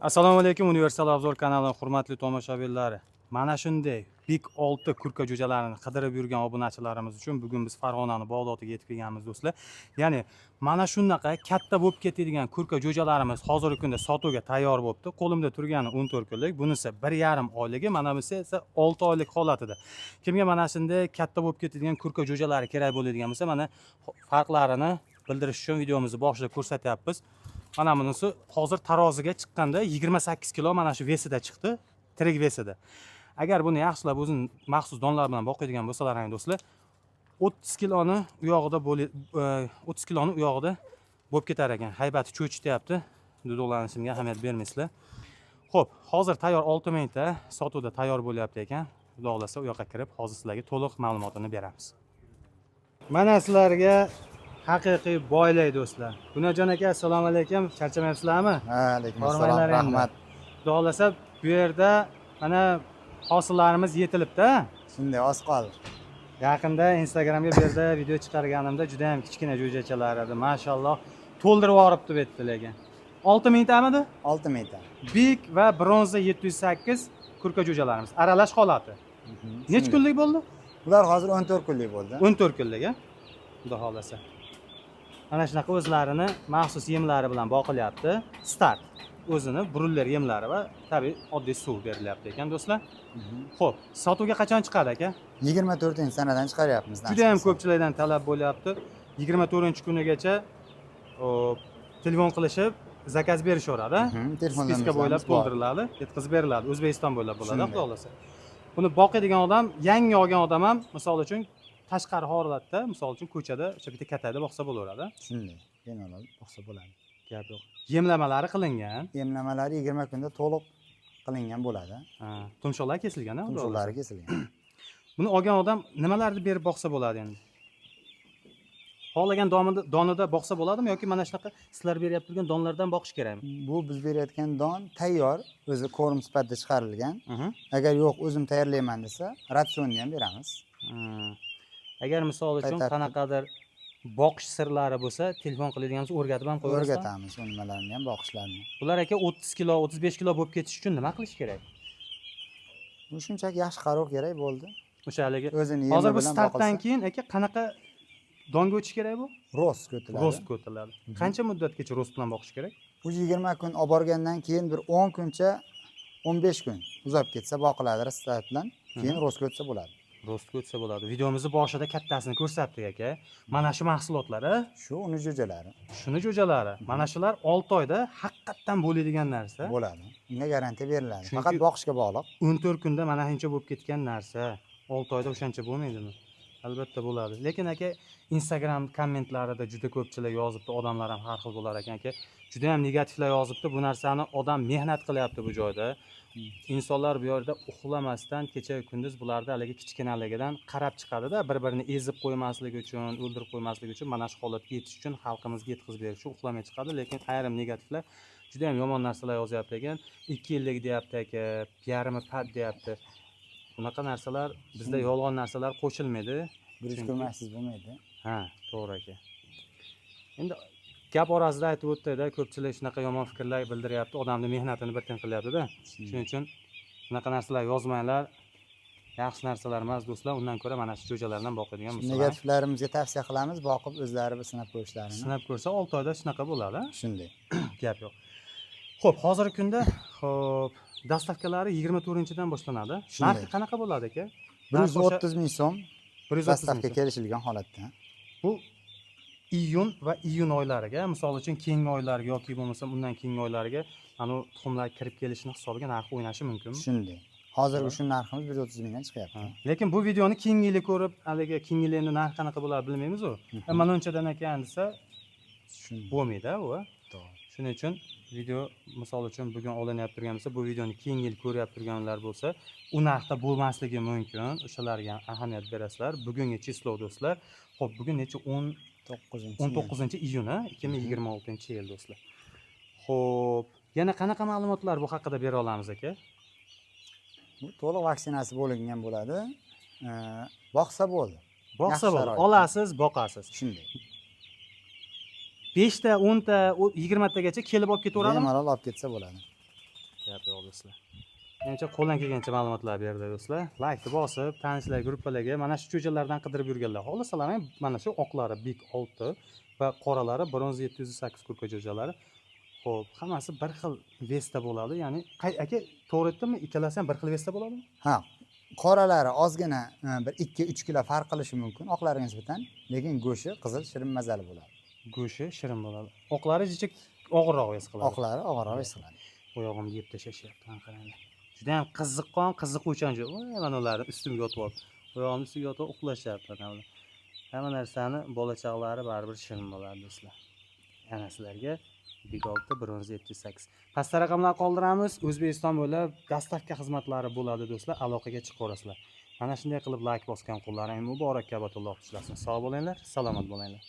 Assalomu alaykum, Universal Obzor kanalining hurmatli tomoshabinlari. Mana shunday Big 6 kurka jo'jalarini qidirib yurgan obunachilarimiz uchun bugun biz Farg'onaning Bog'dotiga yetib kelganmiz do'stlar. Ya'ni mana shunaqa katta bo'lib ketadigan kurka jo'jalarimiz hozirgi kunda sotuvga tayyor bo'libdi. Qo'limda turgani 14 kunlik, bunisi 1,5 oyligi, mana bunisi esa 6 oylik holatida. Kimga mana shunday katta bo'lib ketadigan kurka jo'jalari kerak bo'ladigan bo'lsa, mana farqlarini bildirish uchun videomizni boshida ko'rsatyapmiz. Mana bunisi hozir taroziga chiqqanda 28 kilo mana shu vesida chiqdi, tirik vesida. Agar buni yaxshilab o'zini maxsus donlar bilan boqadigan bo'lsalaring do'stlar, 30 kiloni u yog'ida 30 kiloni u yog'ida bo'lib ketar ekan. Haybati cho'chityapti. Duduqlanishimga ahamiyat bermaysizlar. Xo'p, hozir tayyor 6 minutda sotuvda tayyor bo'lyapti ekan. Xudo xolasa u yoqqa kirib, hozir sizlarga to'liq ma'lumotini beramiz. Mana sizlarga haqiqiy boylay do'stlar. Gunajon aka, assalomu alaykum. Charchamayapsizlarmi? Ha, alaykum assalom, rahmat. Xudo xolasa bu yerda mana hosillarimiz yetilibdi. Shunday oz qoldi. Yaqinda Instagramga bu yerda video chiqarganimda juda ham kichkina jo'jachalar edi. Mashalloh, to'ldirib yuboribdi bu yerda lekin. 6 mingtamidi? 6 mingta. Big va bronza 708 kurka jo'jalarimiz. Aralash holati. Necha kunlik bo'ldi? Ular hozir 14 kunlik bo'ldi. 14 kunlik, a? Xudo xolasa. Mana shunaqa o'zlarini maxsus yemlari bilan boqilyapti. Start o'zini brunler yemlari va tabiiy oddiy suv berilyapti ekan do'stlar. Xo'p, sotuvga qachon chiqadi aka? 24-sanadan chiqaryapmiz. Juda ham ko'pchilikdan talab bo'lyapti. 24-kunigacha telefon qilishib zakaz berishaveradi. Spiska bo'ylab to'ldiriladi, yetkazib beriladi. O'zbekiston bo'ylab bo'ladi, xudo xolasa. Buni boqadigan odam, yangi olgan odam ham misol uchun tashqari holatda, misol uchun ko'chada o'sha bitta kattada boqsa bo'laveradi. Shunday, bemalol boqsa bo'ladi. Gap yo'q. Yemlamalari qilingan. Yemlamalari 20 kunda to'liq qilingan bo'ladi. Ha, tumshuqlar kesilgan-a? Tumshuqlari kesilgan. Buni olgan odam nimalarni berib boqsa bo'ladi endi? Xohlagan donida boqsa bo'ladimi yoki mana shunaqa sizlar beryapti turgan donlardan boqish kerakmi? Bu biz berayotgan don tayyor, o'zi ko'rim sifatida chiqarilgan. Agar yo'q, o'zim tayyorlayman desa, ratsionni ham beramiz. Agar misol uchun qanaqadir boqish sirlari bo'lsa, telefon qiladiganimiz o'rgatib ham qo'yamiz. O'rgatamiz u nimalarni ham, boqishlarini. Bular aka 30 kilo, 35 kilo bo'lib ketish uchun nima qilish kerak? Bu shunchaki yaxshi qarov kerak bo'ldi. O'sha haligi o'zini hozir bu startdan keyin aka qanaqa donga o'tish kerak bu? Rost ko'tiladi. Rost ko'tiladi. Qancha muddatgacha rost bilan boqish kerak? Bu 20 kun olib borgandan keyin bir 10 kuncha 15 kun uzab ketsa boqiladi start bilan, keyin rost ko'tsa bo'ladi. Rost ko'tsa bo'ladi. Videomizni boshida kattasini ko'rsatdik aka. Mana shu mahsulotlari, shu uni jo'jalari. Shuni jo'jalari. Mana shular 6 oyda haqiqatan bo'ladigan narsa. Bo'ladi. Unga garantiya beriladi. Faqat boqishga bog'liq. 14 kunda mana shuncha bo'lib ketgan narsa 6 oyda o'shancha bo'lmaydimi? Albatta bo'ladi. Lekin aka Instagram kommentlarida juda ko'pchilik yozibdi, odamlar ham har xil bo'lar ekan aka. Juda ham negativlar yozibdi. Bu narsani odam mehnat qilyapti bu joyda. İnsanlar bu yerda uxlamasdan kecha kunduz bularda haligi kichkinaligidan qarab chiqadi-da, bir-birini ezib qo'ymasligi uchun, o'ldirib qo'ymasligi uchun mana shu holatga yetish uchun xalqimizga yetkazib berish uchun uxlamay chiqadi. Lekin ayrim negativlar juda ham yomon narsalar yozyapti ekan. 2 yillik deyapti aka, yarmi pad deyapti. Bunaqa narsalar bizda yolg'on narsalar qo'shilmaydi. Buruch ko'rmaksiz bo'lmaydi. Ha, to'g'ri aka. Endi gap orasida aytib o'tdi-da, ko'pchilik shunaqa yomon fikrlar bildiryapti, odamning mehnatini bir tin qilyapti-da. Shuning uchun bunaqa narsalar yozmanglar. Yaxshi narsalar emas do'stlar, undan ko'ra mana shu jo'jalardan boqadigan bo'lsa. Negativlarimizga tavsiya qilamiz, boqib o'zlari bir sinab ko'rishlarini. Sinab ko'rsa 6 oyda shunaqa bo'ladi. Shunday. Gap yo'q. Xo'p, hozirgi kunda dastavkalari 24-dan boshlanadi. Narxi qanaqa bo'ladi aka? 130 ming so'm. 130 dastavka kelishilgan holatda. Bu iyun va iyun oylariga, misol uchun keyingi oylarga yoki bo'lmasa undan keyingi oylarga ana tuxumlar kirib kelishini hisobiga narxi o'ynashi mumkinmi? Shunday. Hozirgi shu narximiz 130 mingdan chiqyapti. Lekin bu videoni keyingi yili ko'rib, haligi keyingi yilning narxi qanaqa bo'ladi bilmaymiz-ku. Mana unchadan ekan desa, bo'lmaydi u. Shuning uchun video misol uchun bugun olinayotgan turgan bo'lsa, bu videoni keyingi yil ko'ryapti turganlar bo'lsa, u narxda bo'lmasligi mumkin. O'shalarga ham ahamiyat berasizlar. Bugungi chislo do'stlar. Xo'p, bugun necha 19-iyun 2026-yil do'stlar. Xo'p, yana qanaqa ma'lumotlar bu haqida bera olamiz aka? Bu to'liq vaksinasi bo'lingan bo'ladi. Boqsa bo'ldi. Boqsa bo'ldi. Olasiz, boqasiz. Shunday. 5 ta, 10 ta, 20 tagacha kelib olib ketaveradimi? Bemalol olib ketsa bo'ladi. gap yo'q do'stlar. Menimcha qo'ldan kelgancha ma'lumotlar berdi do'stlar. Laykni bosib, tanishlar gruppalarga mana shu cho'jalardan qidirib yurganlar. Xohlasalar ham mana shu oqlari Big 6 va qoralari bronz 708 kurka cho'jalari. Xo'p, hammasi bir xil vesda bo'ladi. Ya'ni aka, to'g'ri aytdimmi? Ikkalasi ham bir xil vesda bo'ladimi? Ha, qoralari ozgina bir 2-3 kilo farq qilishi mumkin oqlariga nisbatan, lekin go'shi qizil shirin mazali bo'ladi. Go'shi shirin bo'ladi. Oqlari jichik og'irroq his qiladi. Oqlari og'irroq his qiladi. Oyog'imni yeb tashlashyapti, qaranglar. Juda ham qiziqqon, qiziquvchan joy. Voy, mana ular ustimga o'tib oldi. Oyog'imni ustiga o'tib uxlashyapti mana ular. Hamma narsani bola chaqalari baribir shirin bo'ladi do'stlar. Yana sizlarga Big 6 bronz 708. Pastda raqamlar qoldiramiz. O'zbekiston bo'ylab dostavka xizmatlari bo'ladi do'stlar. Aloqaga chiqaverasizlar. Mana shunday qilib like bosgan qo'llaring muborak kabatulloh ishlasin. Sog' bo'linglar, salomat bo'linglar.